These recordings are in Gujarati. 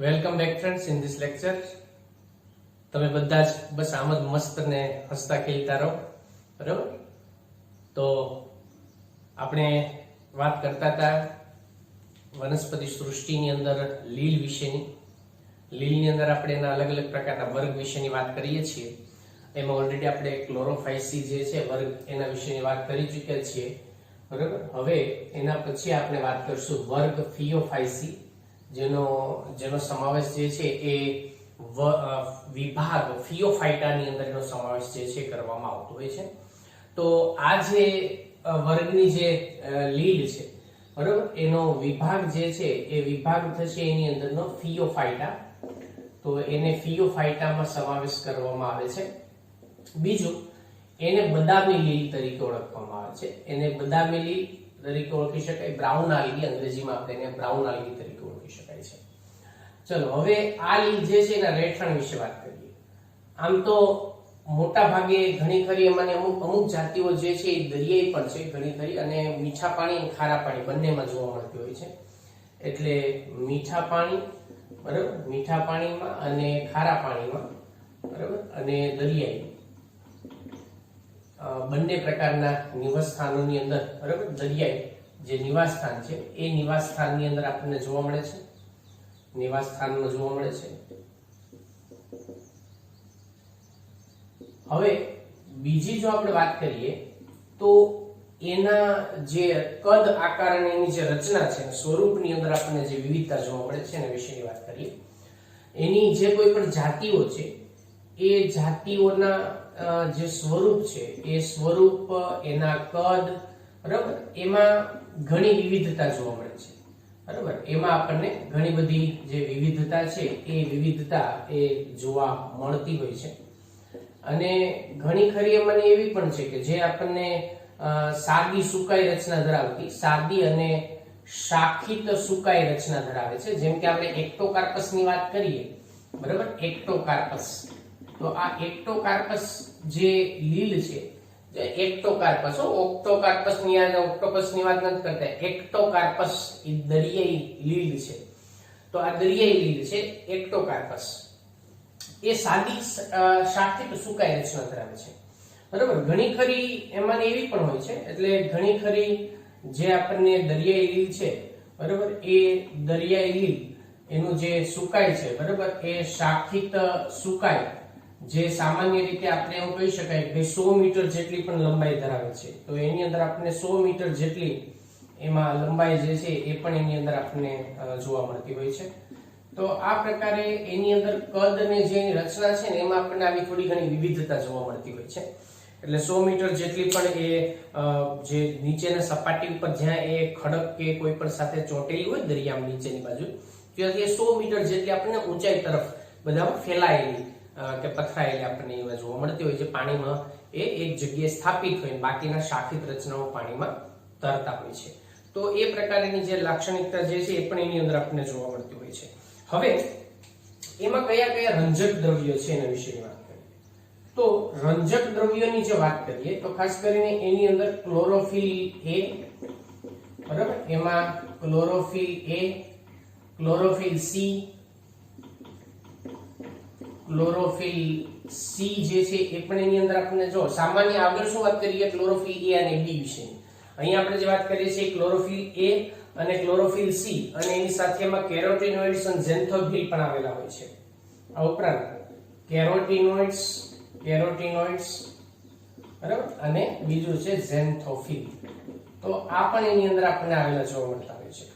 Welcome back friends in this lecture. તમે બધા જ બસ આમ જ મસ્ત ને હસતા ખેલતા રહો, બરાબર? તો આપણે વાત કરતા હતા વનસ્પતિ સૃષ્ટિની અંદર લીલ વિશેની. લીલની અંદર આપણે એના અલગ અલગ પ્રકારના વર્ગ વિશેની વાત કરીએ છીએ. એમાં ઓલરેડી આપણે ક્લોરોફાઇસી જે છે વર્ગ એના વિશેની વાત કરી ચૂક્યા છીએ, બરાબર? હવે એના પછી આપણે વાત કરીશું વર્ગ ફિયોફાઇસી, જેનો સમાવેશ જે છે એ વિભાગ ફિયોફાઇટાની અંદર એનો સમાવેશ જે છે કરવામાં આવતો હોય છે. તો આ જે વર્ગની જે લીલ છે, બરાબર, એનો વિભાગ જે છે એ વિભાગ થશે એની અંદરનો ફિયોફાઇટા. તો એને ફિયોફાઇટામાં સમાવેશ કરવામાં આવે છે. બીજું, એને બદામી લીલ તરીકે ઓળખવામાં આવે છે. એને બદામી લીલ તરીકે ઓળખી શકાય, બ્રાઉન આલ્ગી, અંગ્રેજીમાં આપણે એને બ્રાઉન આલ્ગી તરીકે ઓળખી શકાય છે. ચલો હવે આ લીલ જે છે એના રહેઠાણ વિશે વાત કરીએ. આમ તો મોટા ભાગે ઘણી ખરી એમાંની અમુક જાતિઓ જે છે એ દરિયાઈ પણ છે ઘણી ખરી, અને મીઠા પાણી અને ખારા પાણી બંનેમાં જોવા મળતી હોય છે. એટલે મીઠા પાણી, બરાબર, મીઠા પાણીમાં અને ખારા પાણીમાં, બરાબર, અને દરિયાઈ બંને પ્રકારના નિવાસ સ્થાનોની અંદર, બરાબર, દરિયાઈ જે નિવાસ સ્થાન છે એ નિવાસ સ્થાનની અંદર આપણને જોવા મળે છે, નિવાસ સ્થાનમાં જોવા મળે છે. હવે બીજી જો આપણે વાત કરીએ તો એના જે કદ, આકાર અને એની જે રચના છે, સ્વરૂપની અંદર આપણને જે વિવિધતા જોવા મળે છે એના વિશેની વાત કરીએ. એની જે કોઈ પણ જાતિઓ છે એ જાતિઓના જે સ્વરૂપ છે એ સ્વરૂપ, એના કદ, બરાબર, એમાં ઘણી વિવિધતા જોવા મળે છે, બરાબર. એમાં આપણને ઘણી બધી જે વિવિધતા છે એ વિવિધતા એ જોવા મળતી હોય છે. અને ઘણી ખરી એમાંની એવી પણ છે કે જે આપણને સાદી સુકાઈ રચના ધરાવતી, સાદી અને શાખિત સુકાઈ રચના ધરાવે છે. જેમ કે આપણે એક્ટોકાર્પસ ની વાત કરીએ, બરાબર, એક્ટોકાર્પસ. તો આ એક્ટોકાર્પસ જે લીલ છે, જે એક્ટોકાર્પસ, ઓક્ટોકાર્પસ ની ઓક્ટોપસ ની વાત નથી કરતા, એક્ટોકાર્પસ એ દરિયાઈ લીલ છે. તો આ દરિયાઈ લીલ છે એક્ટોકાર્પસ, એ સાદી શાખિત સુકાઈ રચના ધરાવે છે, બરાબર. ઘણી ખરી એમાં એવી પણ હોય છે, એટલે ઘણી ખરી જે આપણને દરિયાઈ લીલ છે, બરાબર, એ દરિયાઈ લીલ એનું જે સુકાઈ છે, બરાબર, એ શાખિત સુકાઈ, જે સામાન્ય રીતે આપણે એવું કહી શકાય કે 100 મીટર જેટલી પણ લંબાઈ ધરાવે છે. તો એની અંદર આપણને 100 મીટર જેટલી એમાં લંબાઈ જે છે એ પણ એની અંદર આપણને જોવા મળતી હોય છે. તો આ પ્રકારે એની અંદર કદ અને જે એની રચના છે ને એમાં આપણને આવી થોડી ઘણી વિવિધતા જોવા મળતી હોય છે. એટલે 100 મીટર જેટલી પણ એ જે નીચેના સપાટી ઉપર જ્યાં એ ખડક કે કોઈ પણ સાથે ચોંટેલી હોય દરિયામાં નીચેની બાજુ, ત્યાંથી 100 મીટર જેટલી આપણને ઊંચાઈ તરફ બધામાં ફેલાયેલી કે પથરાયેલી આપણને એમાં જોવા મળતી હોય છે. પાણીમાં એ એક જગ્યાએ સ્થાપિત હોય, બાકીના શાખિત રચનાઓ પાણીમાં તરતા હોય છે. તો એ પ્રકારની જે લાક્ષણિકતા જે છે એ પણ એની અંદર આપણને જોવા મળતી હોય છે. હવે એમાં કયા કયા રંજક દ્રવ્યો છે એના વિશેની વાત કરીએ. તો રંજક દ્રવ્યોની જે વાત કરીએ તો ખાસ કરીને એની અંદર ક્લોરોફિલ એ, બરાબર, એમાં ક્લોરોફિલ એ, ક્લોરોફિલ સી, ક્લોરોફિલ સી જે છે એ પણ એની અંદર આપણને જો સામાન્ય આગળ શું વાત કરીએ ક્લોરોફિલ એ અને બી વિશે. અહીંયા આપણે જે વાત કરીએ છીએ ક્લોરોફિલ એ અને ક્લોરોફિલ સી, અને એની સાથે એમાં કેરોટીનોઇડ્સ અને ઝેન્થોફિલ પણ આવેલા હોય છે. આ ઉપરાંત કેરોટીનોઇડ્સ, બરાબર, અને બીજું છે ઝેન્થોફિલ. તો આ પણ એની અંદર આપણને આવેલા જોવા મળતા હોય છે.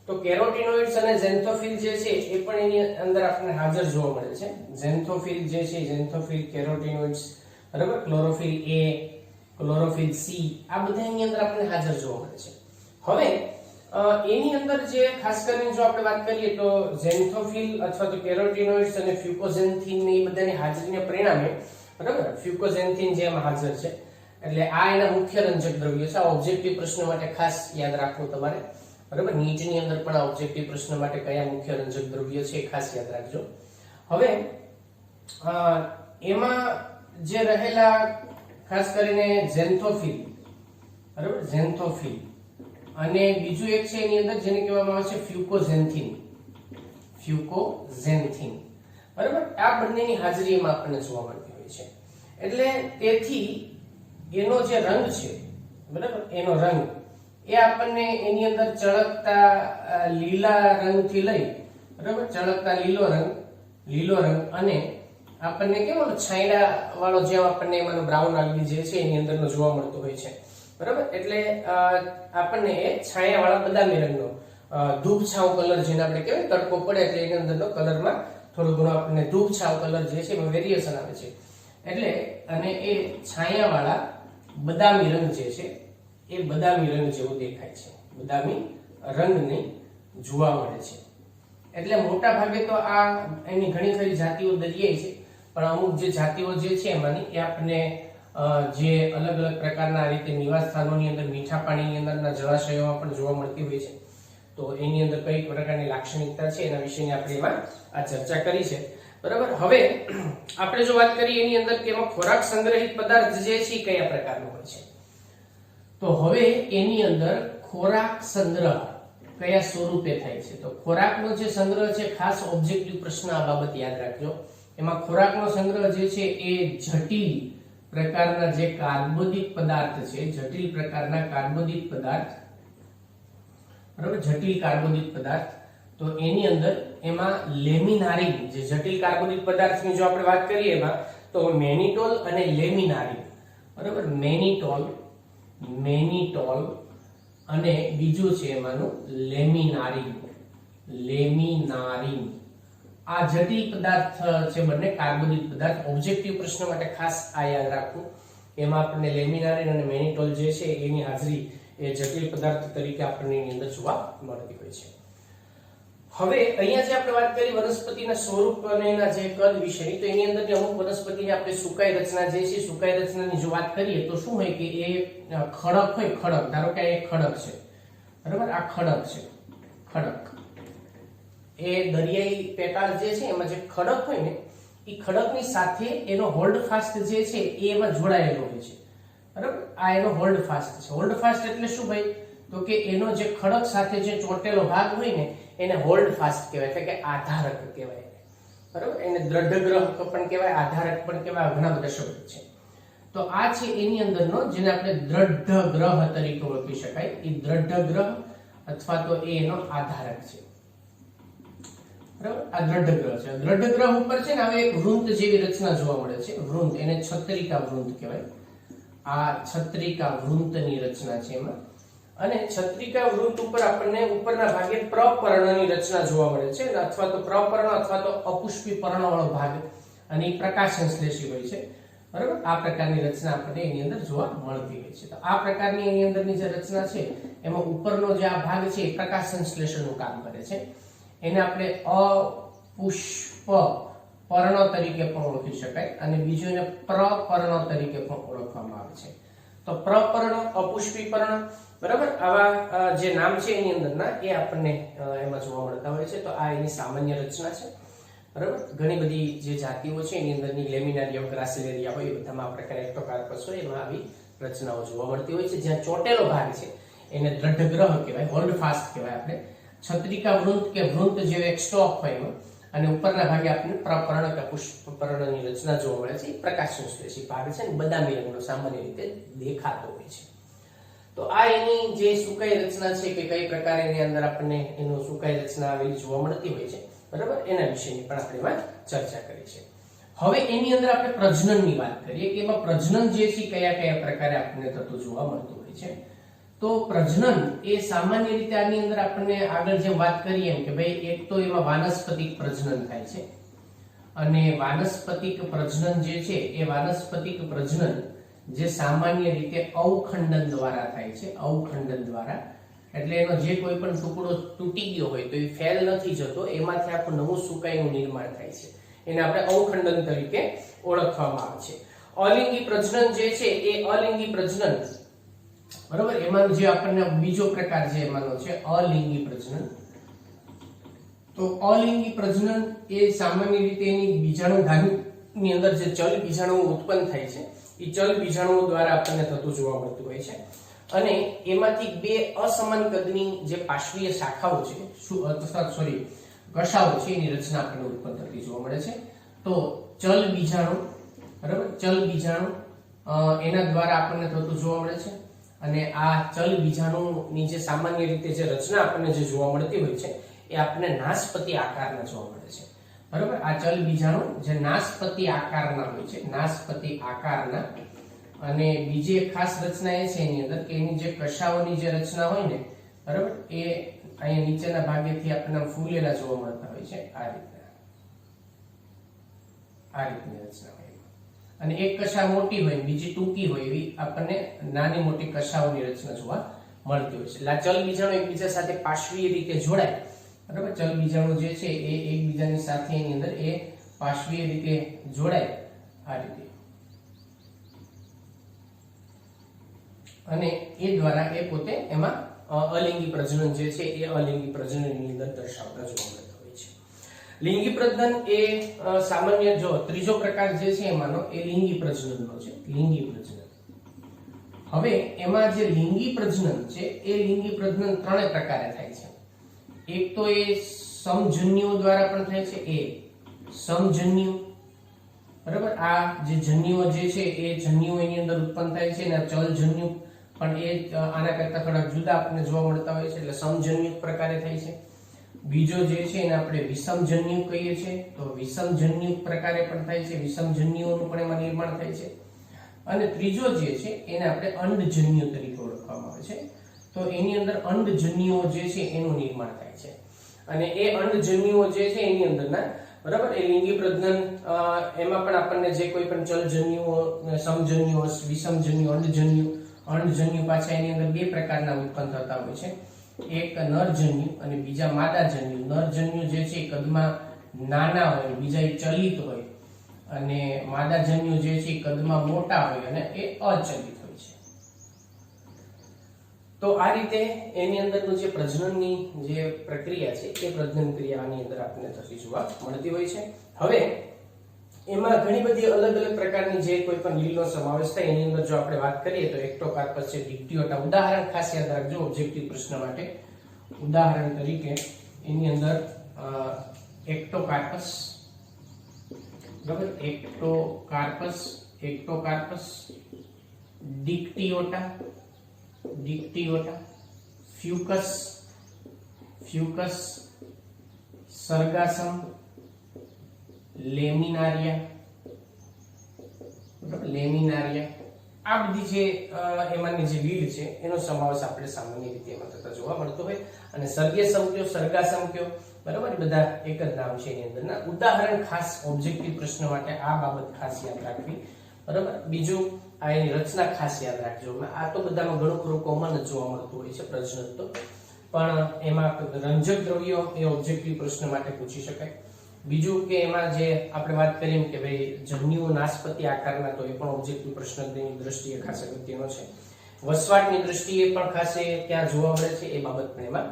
તો કેરોટીનોઇડ્સ અને ઝેન્થોફિલ જે છે એ પણ એની અંદર આપણને હાજર જોવા મળે છે. ઝેન્થોફિલ જે છે, ઝેન્થોફિલ, કેરોટીનોઇડ્સ, બરાબર, ક્લોરોફિલ એ, ક્લોરોફિલ સી, આ બધા એની અંદર આપણને હાજર જોવા મળે છે. હવે એની અંદર જે ખાસ કરીને જો આપણે વાત કરીએ તો ઝેન્થોફિલ અથવા તો કેરોટીનોઇડ્સ અને ફ્યુકોઝેન્થિન ની બધાની હાજરીને પરિણામે, બરાબર, ફ્યુકોઝેન્થિન જે એમાં હાજર છે, એટલે આ એના મુખ્ય રંજક દ્રવ્યો છે. આ ઓબ્જેક્ટિવ પ્રશ્ન માટે ખાસ યાદ રાખવું તમારે, બરાબર. નીટની અંદર પણ આ ઓબ્જેક્ટિવ પ્રશ્ન માટે કયા મુખ્ય રંજક દ્રવ્યો છે એ ખાસ યાદ રાખજો. હવે એમાં જે રહેલા ખાસ કરીને ઝેન્થોફિલ, બરાબર, ઝેન્થોફિલ, અને બીજું એક છે એની અંદર જેને કહેવામાં આવે છે ફ્યુકોઝેન્થિન. ફ્યુકોઝેન્થિન, બરાબર. આ બંનેની હાજરીમાં આપણને જોવા મળતી હોય છે. એટલે તેથી એનો જે રંગ છે, બરાબર, એનો રંગ એ આપણને એની અંદર ચળકતા લીલા રંગથી લઈ, બરાબર, ચળકતા લીલો રંગ અને આપણને કેવો છાંયડા વાળો જે આપણને એમાંનો બ્રાઉન આલ્ગી જે છે એની અંદરનો જોવા મળતો હોય છે, બરાબર. એટલે આપણને એ છાયા વાળા બદામી રંગનો ધૂપછાવ કલર જેને આપણે કહેવાય, તડકો પડે એટલે એની અંદરનો કલરમાં થોડો ઘણો આપણને ધૂપછાવ કલર જે છે એમાં વેરિએશન આવે છે. એટલે અને એ છાયા વાળા બદામી રંગ જે છે એ બદામી રંગ જેવો દેખાય છે, બદામી રંગની જોવા મળે છે. એટલે મોટા ભાગે તો આ એની ઘણી ખરી જાતિઓ દરિયાઈ છે, પણ અમુક જે જાતિઓ જે છે એમાંની એ આપણને જે અલગ અલગ પ્રકારના રીતે નિવાસ સ્થાનોની અંદર મીઠા પાણીની અંદરના જળાશયોમાં પણ જોવા મળતી હોય છે. તો એની અંદર કઈ પ્રકારની લાક્ષણિકતા છે એના વિશેની આપણે એમાં આ ચર્ચા કરી છે, બરાબર. હવે આપણે જો વાત કરીએ એની અંદર કે એમાં ખોરાક સંગ્રહિત પદાર્થ જે છે કયા પ્રકારનો હોય છે, તો હવે એની અંદર ખોરાક સંગ્રહ કયા સ્વરૂપે થાય છે. તો ખોરાકનો જે સંગ્રહ છે, ખાસ ઓબ્જેક્ટિવ પ્રશ્ન આ બાબત યાદ રાખજો. એમાં ખોરાકનો સંગ્રહ જે છે એ જટિલ પ્રકારના જે કાર્બોદિત પદાર્થ છે, જટિલ પ્રકારના કાર્બોદિત પદાર્થ, બરાબર, જટિલ કાર્બોદિત પદાર્થ. તો એની અંદર એમાં લેમિનારિન જે જટિલ કાર્બોદિત પદાર્થની જો આપણે વાત કરીએ એમાં તો મેનિટોલ અને લેમિનારિન, બરાબર, મેનિટોલ અને બીજું છે એમાંનું લેમિનારિન. આ જટિલ પદાર્થ છે બંને કાર્બોદિત પદાર્થ. ઓબ્જેક્ટિવ પ્રશ્ન માટે ખાસ આ યાદ રાખવું. એમાં આપણને લેમિનારિન અને મેનિટોલ જે છે એની હાજરી એ જટિલ પદાર્થ તરીકે આપણને એની અંદર જોવા મળતી હોય છે. હવે અહીંયા જે આપણે વાત કરી વનસ્પતિના સ્વરૂપ અને એના જે કદ વિશેની, તો એની અંદર અમુક વનસ્પતિની આપણે સુકાઈ રચના જે છે, સુકાઈ રચનાની જો વાત કરીએ તો શું હોય કે એ ખડક હોય, ખડક, ધારો કે આ એક ખડક છે, બરાબર, આ ખડક છે, ખડક એ દરિયાઈ પેટાળ જે છે એમાં જે ખડક હોય ને એ ખડકની સાથે એનો હોલ્ડ ફાસ્ટ જે છે એ એમાં જોડાયેલો હોય છે, બરાબર. આ એનો હોલ્ડ ફાસ્ટ છે. હોલ્ડ ફાસ્ટ એટલે શું ભાઈ, તો કે એનો જે ખડક સાથે જે ચોંટેલો ભાગ હોય ને એને હોલ્ડ ફાસ્ટ કહેવાય, એટલે કે આધારક કહેવાય, બરાબર. એને દ્રઢગ્રહ પણ કહેવાય, આધારક પણ કહેવાય, ઘણા બધા શબ્દ છે. તો આ છે એની અંદરનો જેને આપણે દ્રઢગ્રહ તરીકે ઓળખી શકાય. એ દ્રઢગ્રહ અથવા તો એનો આધારક છે, બરાબર. આ દ્રઢગ્રહ છે. દ્રઢગ્રહ ઉપર છે ને હવે એક વૃંત જેવી રચના જોવા મળે છે, વૃંત, એને છત્રિકા વૃંત કહેવાય. આ છત્રિકા વૃંતની રચના છે એમાં. અને છત્રિકા વૃંત ઉપર આપણને ઉપરના ભાગે પ્રપર્ણની રચના જોવા મળે છે, અથવા તો પ્રપર્ણ અથવા તો અપુષ્પી પર્ણવાળો ભાગ, અને એ પ્રકાશ સંશ્લેષી હોય છે, બરાબર. આ પ્રકારની રચના આપણને એની અંદર જોવા મળતી હોય છે. તો આ પ્રકારની એની અંદરની જે રચના છે એમાં ઉપરનો જે આ ભાગ છે એ પ્રકાશ સંશ્લેષણનું કામ કરે છે. એને આપણે અપુષ્પ પર્ણ તરીકે પણ ઓળખી શકાય, અને બીજું એને પ્રપર્ણ તરીકે પણ ઓળખવામાં આવે છે. તો પ્રપર્ણ, અપુષ્પી પર્ણ, બરાબર, આવા જે નામ છે એની અંદરના એ આપણને એમાં જોવા મળતા હોય છે. તો આ એની સામાન્ય રચના છે, બરાબર. ઘણી બધી જે જાતિઓ છે એની અંદરની લેમિનારિયા, ગ્રાસિલેરિયા હોય, એ બધામાં આ પ્રકારે એક્ટોકાર્પસ હોય એમાં આવી રચનાઓ જોવા મળતી હોય છે. જ્યાં ચોટેલો ભાગ છે એને દ્રઢગ્રહ કહેવાય, હોલ્ડ ફાસ્ટ કહેવાય આપણે. છત્રિકા વૃંત કે વૃંત જેવો એક સ્ટોક હોય એમાં, અને ઉપરના ભાગે આપણને પ્રપર્ણ કે પુષ્પપર્ણની રચના જોવા મળે છે. પ્રકાશ સંશ્લેષી ભાગ છે, બદામી રંગનો સામાન્ય રીતે દેખાતો હોય છે. તો આ એની જે સુકાઈ રચના છે કે કઈ પ્રકારે એની અંદર આપણને એનું સુકાઈ રચના આવેલી જોવા મળતી હોય છે, બરાબર, એના વિશેની પણ આપણે એમાં ચર્ચા કરી છે. હવે એની અંદર આપણે પ્રજનનની વાત કરીએ કે એમાં પ્રજનન જે છે કયા કયા પ્રકારે આપણને થતું જોવા મળતું હોય છે. તો પ્રજનન એ સામાન્ય રીતે આની અંદર આપણને આગળ જેમ વાત કરીએ એમ કે ભાઈ એક તો એમાં વાનસ્પતિક પ્રજનન થાય છે, અને વાનસ્પતિક પ્રજનન જે છે એ વાનસ્પતિક પ્રજનન જે સામાન્ય રીતે અવખંડન દ્વારા થાય છે, અવખંડન દ્વારા. એટલે એનો જે કોઈ પણ ટુકડો તૂટી ગયો હોય તો એ ફેલ નથી જતો, એમાંથી આખું નવું સુકાઈનું નિર્માણ થાય છે. એને આપણે અવખંડન તરીકે ઓળખવામાં આવે છે. અલિંગી પ્રજનન જે છે એ અલિંગી પ્રજનન, બરાબર, એમાં જે આપણને બીજો પ્રકાર છે એમાંનો છે અલિંગી પ્રજનન. તો અલિંગી પ્રજનન એ સામાન્ય રીતે એની બીજાણુધાનીની અંદર જે ચલ બીજાણુઓ ઉત્પન્ન થાય છે એ ચલ બીજાણુઓ દ્વારા આપણને થતું જોવા મળતું હોય છે. અને એમાંથી બે અસમાન કદની જે પાર્શ્વીય શાખાઓ છે, કશાઓ છે એની રચના આપણને ઉત્પન્ન થતી જોવા મળે છે. તો ચલ બીજાણુ, બરાબર, ચલ બીજાણુ એના દ્વારા આપણને થતું જોવા મળે છે. અને આ ચલ બીજાણુની જે સામાન્ય રીતે જે રચના આપણને જે જોવા મળતી હોય છે એ આપણને નાશપતિ આકારના જોવા મળે છે. બરાબર, આ ચલ બીજાણુ જે નાશપતિ આકારના હોય છે, નાશપતિ આકારના. અને બીજી એક ખાસ રચના એ છે એની અંદર કે એની જે કશાઓની જે રચના હોય ને, બરાબર, એ અહીંયા નીચેના ભાગેથી આપણને ફૂલેલા જોવા મળતા હોય છે. આ રીતની રચના હોય. અને એક કશા મોટી હોય, બીજી ટૂંકી હોય, એવી આપણને નાની મોટી કશાઓની રચના જોવા મળતી હોય છે. એટલે આ ચલ બીજાણુ એકબીજા સાથે પાર્શ્વીય રીતે જોડાય, બરાબર, ચલ બીજાણુ જે છે એ એકબીજાની સાથે એની અંદર એ પાર્શ્વીય રીતે જોડાય આ રીતે, અને એ દ્વારા એ પોતે એમાં અલિંગી પ્રજનન જે છે એ અલિંગી પ્રજનનની અંદર દર્શાવતા જોવા મળતા હોય છે. લિંગી પ્રજનન એ સામાન્ય જો ત્રીજો પ્રકાર જે છે એમાંનો એ લિંગી પ્રજનનનો છે, લિંગી પ્રજનન. હવે એમાં જે લિંગી પ્રજનન છે એ લિંગી પ્રજનન ત્રણે પ્રકારે થાય છે. એક તો એ સમજન્યુઓ દ્વારા પણ થાય છે, એ સમજન્યુ, બરાબર, આ જે જન્યુઓ જે છે એ જન્યુઓ એની અંદર ઉત્પન્ન થાય છે, અને ચલજન્યુ પણ એ આના કરતા થોડા જુદા આપણને જોવા મળતા હોય છે, એટલે સમજન્યુ પ્રકારે થાય છે. બીજો જે છે એને આપણે વિષમજન્યુ કહીએ છીએ, તો વિષમજન્યુ પ્રકારે પણ થાય છે, વિષમજન્યુઓનું પણ એમાં નિર્માણ થાય છે. અને ત્રીજો જે છે એને આપણે અંડજન્યુ તરીકે ઓળખવામાં આવે છે, તો એની અંદર અંડજન્યુઓ જે છે એનું નિર્માણ થાય છે. અને એ અંડજન્યુઓ જે છે એની અંદરના, બરાબર, એ લિંગી પ્રજનન એમાં પણ આપણને જે કોઈ પણ ચલજન્યુઓ, સમજન્યુઓ, વિષમજન્યુ, અંડજન્યુ પાછા એની અંદર બે પ્રકારના ઉત્પન્ન થતા હોય છે. એક નરજન્યુ અને બીજા માદાજન્યુ. નરજન્યુ જે છે કદમાં નાના હોય, બીજા એ ચલિત હોય, અને માદાજન્યુ જે છે કદમાં મોટા હોય અને એ અચલિત હોય છે. તો આ રીતે એની અંદરનું જે પ્રજનનની જે પ્રક્રિયા છે એ પ્રજનન ક્રિયાની અંદર આપણને થતી જોવા મળતી હોય છે. હવે એમાં ઘણી બધી અલગ અલગ પ્રકારની જે કોઈ પણ લીલનો સમાવેશ થાય એની અંદર જો આપણે વાત કરીએ તો એક્ટોકાર્પસ છે, ડિક્ટિયોટા. ઉદાહરણ ખાસ યાદ રાખજો ઓબ્જેક્ટિવ પ્રશ્ન માટે. ઉદાહરણ તરીકે એની અંદર એક્ટોકાર્પસ, બરાબર, એક્ટોકાર્પસ, ડિક્ટિયોટા, ફ્યુકસ, સર્ગાસમ, લેમિનારિયા, આ બધી જે એમાંની જે લીલ છે એનો સમાવેશ આપણે સામાન્ય રીતે એમાં થતા જોવા મળતો હોય. અને સર્ગેસમ કયો, સર્ગાસમ કયો, બરાબર, એ બધા એક જ નામ છે એની અંદરના. ઉદાહરણ ખાસ ઓબ્જેક્ટિવ પ્રશ્ન માટે આ બાબત ખાસ યાદ રાખવી, બરાબર. બીજું આ એની રચના ખાસ યાદ રાખજો. આ તો બધામાં ઘણું ખરું કોમન જ જોવા મળતું હોય છે પ્રજનન તો, પણ એમાં રંજક દ્રવ્યો એ ઓબ્જેક્ટિવ પ્રશ્ન માટે પૂછી શકાય. બીજું કે એમાં જે આપણે વાત કરીએ કે ભાઈ જન્યુઓ નાશપતિ આકારના, તો એ પણ ઓબ્જેક્ટિવ પ્રશ્નની દ્રષ્ટિએ ખાસ અગત્યનો છે. વસવાટની દ્રષ્ટિએ પણ ખાસ ક્યાં જોવા મળે છે એ બાબત પણ એમાં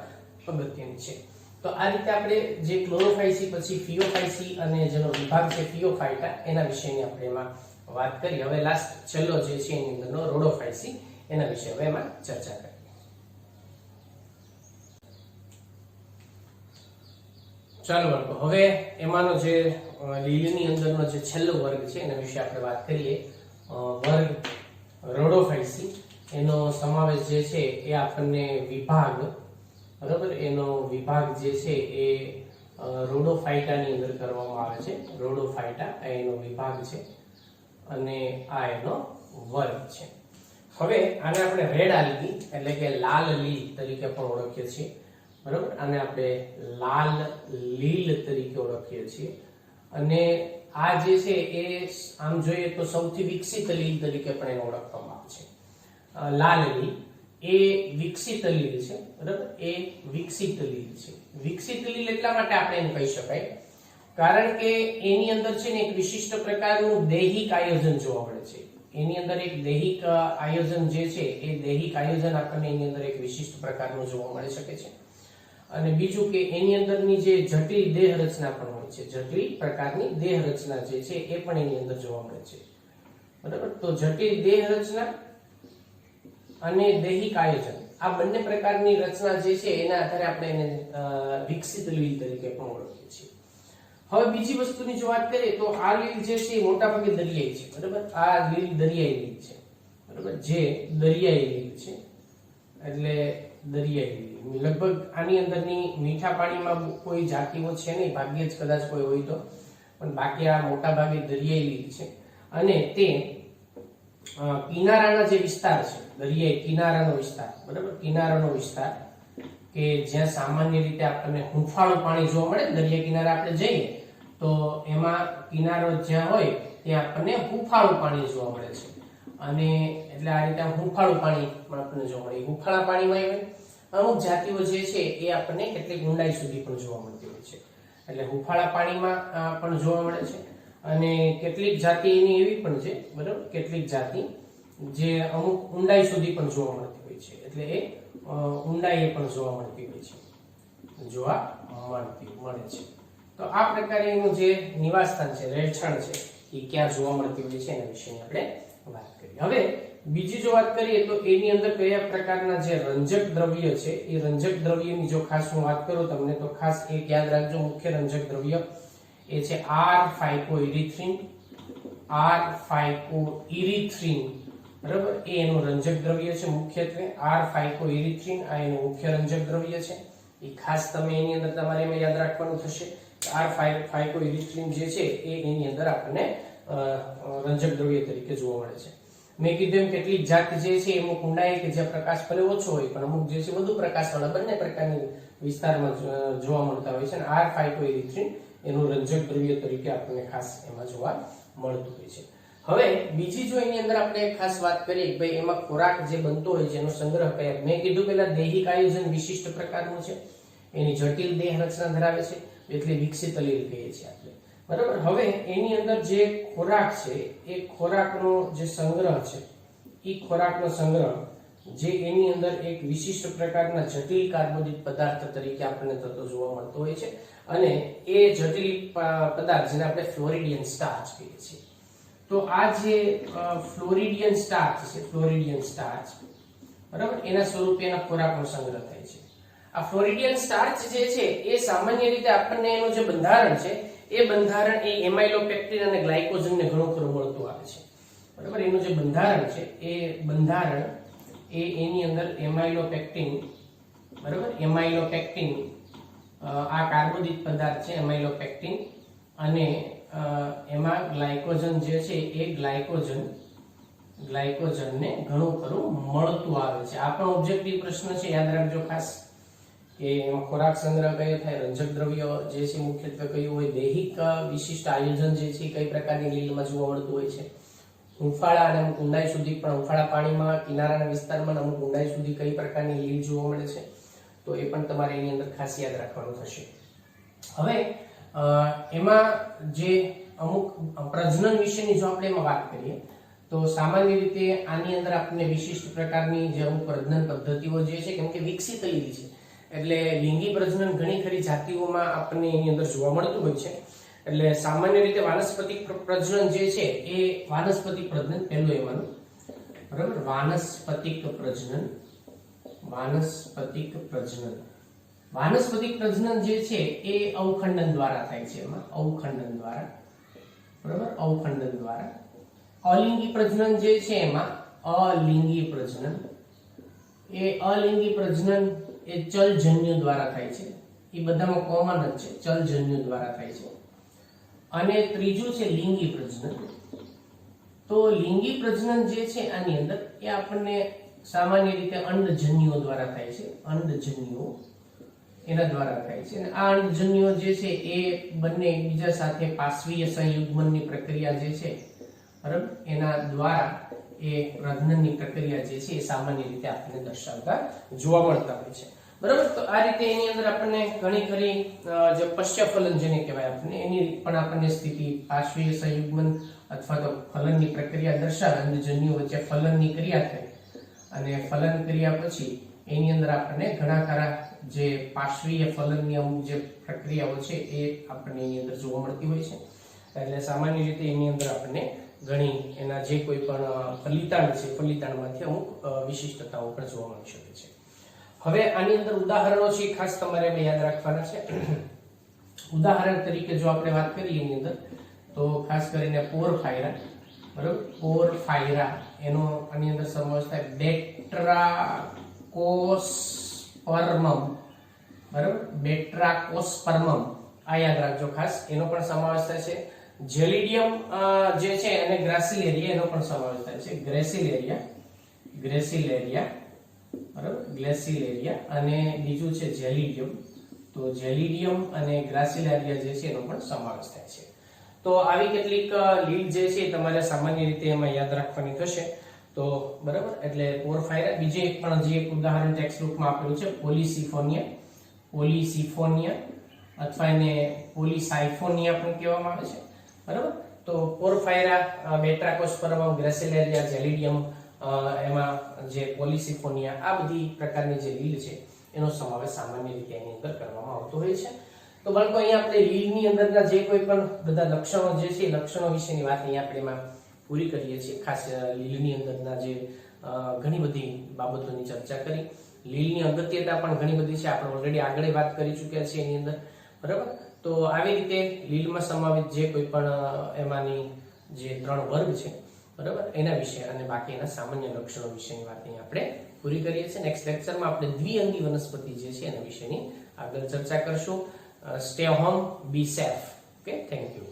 અગત્યની છે. તો આ રીતે આપણે જે ક્લોરોફાઇસી પછી ફિયોફાઇસી અને જેનો વિભાગ છે ફિયોફાઇટા એના વિશેની આપણે એમાં વાત કરી. હવે લાસ્ટ છેલ્લો જે છે એની અંદરનો રોડોફાઇસી, એના વિશે હવે એમાં ચર્ચા કરીએ. ચાલો બાળકો, હવે એમાંનો જે લીલની અંદરનો જે છેલ્લો વર્ગ છે એના વિશે આપણે વાત કરીએ. વર્ગ રોડોફાઇસી, એનો સમાવેશ જે છે એ આપણને વિભાગ, બરાબર, એનો વિભાગ જે છે એ રોડોફાઇટાની અંદર કરવામાં આવે છે. રોડોફાઇટા એનો વિભાગ છે અને આ એનો વર્ગ છે. હવે આને આપણે રેડ આલ્ગી એટલે કે લાલ લીલ તરીકે પણ ઓળખીએ છીએ, બરાબર. આને આપણે લાલ લીલ તરીકે ઓળખીએ છીએ. અને આ જે છે એ આમ જોઈએ તો સૌથી વિકસિત લીલ તરીકે પણ એને ઓળખવામાં આવે છે. લાલ લીલ એ વિકસિત લીલ છે, બરાબર, એ વિકસિત લીલ છે. વિકસિત લીલ એટલા માટે આપણે એમ કહી શકાય કારણ કે એની અંદર છે ને એક વિશિષ્ટ પ્રકારનું દૈહિક આયોજન જોવા મળે છે. એની અંદર એક દૈહિક આયોજન જે છે એ દૈહિક આયોજન આપણને એની અંદર એક વિશિષ્ટ પ્રકારનું જોવા મળી શકે છે. અને બીજું કે એની અંદરની જે જટિલ દેહ રચના પણ હોય છે, જટિલ પ્રકારની દેહ રચના જે છે એ પણ એની અંદર જોવા મળે છે, બરાબર. તો જટિલ દેહ રચના અને દૈહિક આયોજન આ બંને પ્રકારની રચના જે છે એના આધારે આપણે એને વિકસિત લીલ તરીકે પણ ઓળખીએ છીએ. હવે બીજી વસ્તુની જો વાત કરીએ તો આ લીલ જે છે એ મોટાભાગે દરિયાઈ છે, બરાબર. આ લીલ દરિયાઈ લીલ છે, બરાબર, જે દરિયાઈ લીલ છે. એટલે દરિયાઈ લીલ લગભગ આની અંદરની મીઠા પાણીમાં કોઈ જાતિઓ છે નહીં, ભાગ્યે જ કદાચ કોઈ હોય તો, પણ બાકી આ મોટા ભાગે દરિયાઈ લીલ છે. અને તે કિનારાના જે વિસ્તાર છે, દરિયાઈ કિનારાનો વિસ્તાર, બરાબર, કિનારાનો વિસ્તાર કે જ્યાં સામાન્ય રીતે આપણને હુંફાળું પાણી જોવા મળે, દરિયા કિનારે આપણે જઈએ તો એમાં કિનારો જ્યાં હોય ત્યાં આપણને હુંફાળું પાણી જોવા મળે છે. અને એટલે આ રીતે હુંફાળું પાણી આપણને જોવા મળે. હુંફાળા પાણીમાં અમુક જાતિઓ જે છે એ આપણને કેટલીક ઊંડાઈ સુધી પણ જોવા મળતી હોય છે. એટલે હુંફાળા પાણીમાં પણ જોવા મળે છે. અને કેટલીક જાતિ એની એવી પણ છે, બરાબર, કેટલીક જાતિ જે અમુક ઊંડાઈ સુધી પણ જોવા મળતી હોય છે. એટલે એ ઊંડાઈએ પણ જોવા મળતી હોય છે, મળે છે. તો આ પ્રકારે એનું જે નિવાસસ્થાન છે, રહેઠાણ છે, એ ક્યાં જોવા મળતી હોય છે એના વિશે આપણે વાત કરીએ. હવે બીજી જો વાત કરીએ તો એની અંદર કયા પ્રકારના જે રંજક દ્રવ્ય છે, એ રંજક દ્રવ્યની જો ખાસ હું વાત કરું તમને તો ખાસ એક યાદ રાખજો, મુખ્ય રંજક દ્રવ્ય એ છે R-ફાઇકોઇરિથ્રિન. R-ફાઇકોઇરિથ્રિન, બરાબર, એ એનું રંજક દ્રવ્ય છે મુખ્યત્વે. R-ફાઇકોઇરિથ્રિન આ એનું મુખ્ય રંજક દ્રવ્ય છે. એ ખાસ તમે એની અંદર તમારે એમાં યાદ રાખવાનું થશે. R-ફાઇકોઇરિથ્રિન જે છે એ એની અંદર આપણને રંજક દ્રવ્ય તરીકે જોવા મળે છે. મેં કીધું એમ કેટલીક જાત જે છે એમાં ઊંડાઈ કે જ્યાં પ્રકાશ ભલે ઓછો હોય પણ અમુક જે છે વધુ પ્રકાશવાળા બંને પ્રકારની વિસ્તારમાં જોવા મળતા હોય છે. અને R-ફાઇકોઇરિથ્રિન એનું રંજક દ્રવ્ય તરીકે આપણને ખાસ એમાં જોવા મળતું હોય છે. હવે બીજી જો એની અંદર આપણે ખાસ વાત કરીએ કે ભાઈ એમાં ખોરાક જે બનતો હોય છે એનો સંગ્રહ કયા, મેં કીધું પેલા દૈહિક આયોજન વિશિષ્ટ પ્રકારનું છે, એની જટિલ દેહ રચના ધરાવે છે, એટલે વિકસિત લીલ કહીએ છીએ આપણે, બરાબર. હવે એની અંદર જે ખોરાક છે એ ખોરાકનો જે સંગ્રહ છે, એ ખોરાકનો સંગ્રહ જે એની અંદર એક વિશિષ્ટ પ્રકારના જટિલ કાર્બોદિત પદાર્થ તરીકે આપણને થતો જોવા મળતો હોય છે. અને એ જટિલ પદાર્થ જેને આપણે ફ્લોરિડિયન સ્ટાર્ચ કહીએ છીએ. તો આ જે ફ્લોરિડિયન સ્ટાર્ચ છે, ફ્લોરિડિયન સ્ટાર્ચ, બરાબર, એના સ્વરૂપે એના ખોરાકનો સંગ્રહ થાય છે. આ ફ્લોરિડિયન સ્ટાર્ચ જે છે એ સામાન્ય રીતે આપણને એનું જે બંધારણ છે એ બંધારણ એ એમાઇલોપેક્ટિન અને ગ્લાયકોજનને ઘણું ખરું મળતું આવે છે, બરાબર. એનું જે બંધારણ છે એ બંધારણ એ એની અંદર એમાઇલોપેક્ટિન, બરાબર, એમાઇલોપેક્ટિન આ કાર્બોદિત પદાર્થ છે એમાઇલોપેક્ટિન, અને એમાં ગ્લાયકોજન જે છે એ ગ્લાયકોજનને ઘણું ખરું મળતું આવે છે. આ પણ ઓબ્જેક્ટિવ પ્રશ્ન છે, યાદ રાખજો ખાસ કે એમાં ખોરાક સંગ્રહ કયો થાય, રંજક દ્રવ્ય જે છે મુખ્યત્વે કયું હોય, દૈહિક વિશિષ્ટ આયોજન જે છે કઈ પ્રકારની લીલમાં જોવા મળતું હોય છે, હુંફાળા અને અમુક ઊંડાઈ સુધી પણ, હુંફાળા પાણીમાં કિનારાના વિસ્તારમાં અમુક ઊંડાઈ સુધી કઈ પ્રકારની લીલ જોવા મળે છે, તો એ પણ તમારે એની અંદર ખાસ યાદ રાખવાનું થશે. હવે એમાં જે અમુક પ્રજનન વિશેની જો આપણે એમાં વાત કરીએ તો સામાન્ય રીતે આની અંદર આપણને વિશિષ્ટ પ્રકારની જે અમુક પ્રજનન પદ્ધતિઓ જે છે, કેમ કે વિકસિત લીલ છે એટલે લિંગી પ્રજનન ઘણી ખરી જાતિઓમાં આપણને એની અંદર જોવા મળતું હોય છે. એટલે સામાન્ય રીતે વાનસ્પતિક પ્રજનન જે છે એ વાનસ્પતિક પ્રજનન પહેલું એમાંનું, બરાબર, વાનસ્પતિક પ્રજનન જે છે એ અવખંડન દ્વારા થાય છે. એમાં અવખંડન દ્વારા, બરાબર, અવખંડન દ્વારા. અલિંગી પ્રજનન જે છે એમાં અલિંગી પ્રજનન એ ચલજન્યુ દ્વારા થાય છે. એ બધામાં કોમન જ છે, ચલજન્યુ દ્વારા થાય છે. અને ત્રીજું છે લિંગી પ્રજનન. તો લિંગી પ્રજનન જે છે આની અંદર એ આપણને સામાન્ય રીતે અંડજન્યુઓ દ્વારા થાય છે, અંડજન્યુઓ એના દ્વારા થાય છે. અને આ અંડજન્યુઓ જે છે એ બંને એકબીજા સાથે પાર્શ્વીય સંયુગ્મનની પ્રક્રિયા જે છે, બરાબર, એના દ્વારા એ પ્રજનનની પ્રક્રિયા જે છે એ સામાન્ય રીતે આપણને દર્શાવતા જોવા મળતા હોય છે, બરાબર. તો આ રીતે એની અંદર આપણને ઘણી ખરી જે પશ્ચફલન જેને કહેવાય આપણને એની પણ આપણને સ્થિતિ, પાર્શ્વીય સંયુગ્મન અથવા તો ફલનની પ્રક્રિયા દર્શાવે, અંડજન્યુઓ વચ્ચે ફલનની ક્રિયા થાય અને ફલન ક્રિયા પછી એની અંદર આપણને ઘણા ખરા જે પાર્શ્વીય ફલનની અમુક જે પ્રક્રિયાઓ છે એ આપણને એની અંદર જોવા મળતી હોય છે. એટલે સામાન્ય રીતે એની અંદર આપણને ઘણી એના જે કોઈ પણ ફલિતાણ છે, ફલિતાણમાંથી અમુક વિશિષ્ટતાઓ પણ જોવા મળી શકે છે. હવે આની અંદર ઉદાહરણો છે ખાસ તમારે યાદ રાખવાના છે. ઉદાહરણ તરીકે જો આપણે વાત કરીએ એની અંદર તો ખાસ કરીને પોરફાયરા, બરાબર, પોરફાયરા એનો આની અંદર સમાવેશ થાય. બેટ્રાકોસ્પર્મમ, બરાબર, બેટ્રાકોસ્પર્મમ આ યાદ રાખજો ખાસ, એનો પણ સમાવેશ થાય છે. જેલિડિયમ જે છે અને ગ્રાસિલેરિયા એનો પણ સમાવેશ થાય છે. ગ્રેસિલેરિયા, બરાબર, ગ્લેસિલેરિયા અને બીજું છે જેલિડિયમ. તો જેલિડિયમ અને ગ્રાસિલેરિયા જે છે એનો પણ સમાવેશ થાય છે. તો આવી કેટલીક લીડ જે છે તમારે સામાન્ય રીતે એમાં યાદ રાખવાની થશે. તો બરાબર, એટલે પોરફાયરા. બીજે એક પણ જે એક ઉદાહરણ ટેક્સ્ટ બુકમાં આપેલું છે પોલિસિફોનિયા અથવા એને પોલિસાઇફોનિયા પણ કહેવામાં આવે છે, બરાબર. તો પોરફાયરા, બેટ્રાકોસ્પર્મમ, ગ્રેસિલેરિયા, જેલિડિયમ, એમાં જે પોલિસિફોનિયા, આ બધી પ્રકારની જે લીડ છે એનો સમાવેશ સામાન્ય રીતે એની અંદર કરવામાં આવતો હોય છે. તો બાળકો અહીંયા આપણે લીડની અંદરના જે કોઈ પણ બધા લક્ષણો જે છે લક્ષણો વિશેની વાત અહીંયા આપણે એમાં પૂરી કરીએ છીએ. ખાસ લીલની અંદરના જે ઘણી બધી બાબતોની ચર્ચા કરી. લીલની અગત્યતા પણ ઘણી બધી છે, આપણે ઓલરેડી આગળ વાત કરી ચૂક્યા છીએ એની અંદર, બરાબર. તો આવી રીતે લીલમાં સમાવિત જે કોઈ પણ એમાંની જે 3 વર્ગ છે, બરાબર, એના વિશે અને બાકી એના સામાન્ય લક્ષણો વિશેની વાત અહીં આપણે પૂરી કરીએ છીએ. નેક્સ્ટ લેક્ચરમાં આપણે દ્વિઅંગી વનસ્પતિ જે છે એના વિશેની આગળ ચર્ચા કરશું. Stay home, be safe. Okay, thank you.